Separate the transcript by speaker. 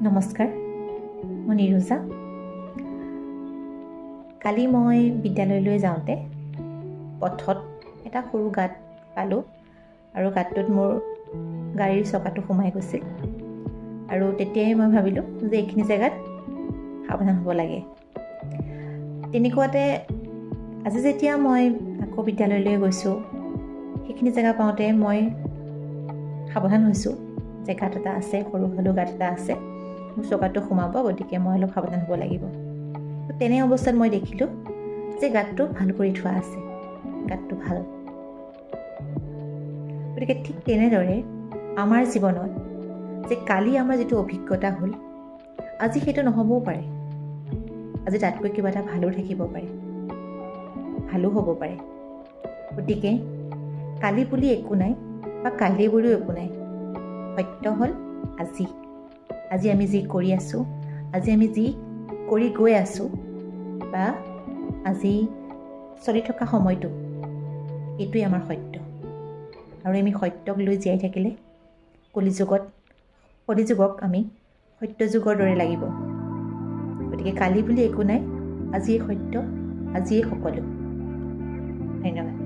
Speaker 1: নমস্কাৰ, মই নিৰুজা। কালি মই বিদ্যালয়লৈ যাওঁতে পথত এটা সৰু গাঁত পালোঁ আৰু গাঁতটোত মোৰ গাড়ীৰ চকাটো সোমাই গৈছিল আৰু তেতিয়াই মই ভাবিলোঁ যে এইখিনি জেগাত সাৱধান হ'ব লাগে। তেনেকুৱাতে আজি যেতিয়া মই আকৌ বিদ্যালয়লৈ গৈছোঁ, সেইখিনি জেগা পাওঁতে মই সাৱধান হৈছোঁ যে গাঁত এটা আছে, সৰু হ'লেও গাঁত এটা আছে, মোৰ চকাটো সোমাব, গতিকে মই অলপ সাৱধান হ'ব লাগিব। তেনে অৱস্থাত মই দেখিলোঁ যে গাঁতটো ভাল কৰি থোৱা আছে, গাঁতটো ভাল। গতিকে ঠিক তেনেদৰে আমাৰ জীৱনত যে কালি আমাৰ যিটো অভিজ্ঞতা হ'ল, আজি সেইটো নহ'বও পাৰে। আজি তাতকৈ কিবা এটা ভালো থাকিব পাৰে, ভালো হ'ব পাৰে। গতিকে কালি বুলি একো নাই বা কাইলৈ বুলিও একো নাই। সত্য হ'ল আজি। আজি আমি যি কৰি আছোঁ, আজি আমি যি কৰি গৈ আছোঁ, বা আজি চলি থকা সময়টো, এইটোৱেই আমাৰ সত্য। আৰু আমি সত্যক লৈ জীয়াই থাকিলে কলিযুগক আমি সত্যযুগৰ দৰে লাগিব। গতিকে কালি বুলি একো নাই, আজিয়েই সত্য, আজিয়েই সকলো। ধন্যবাদ।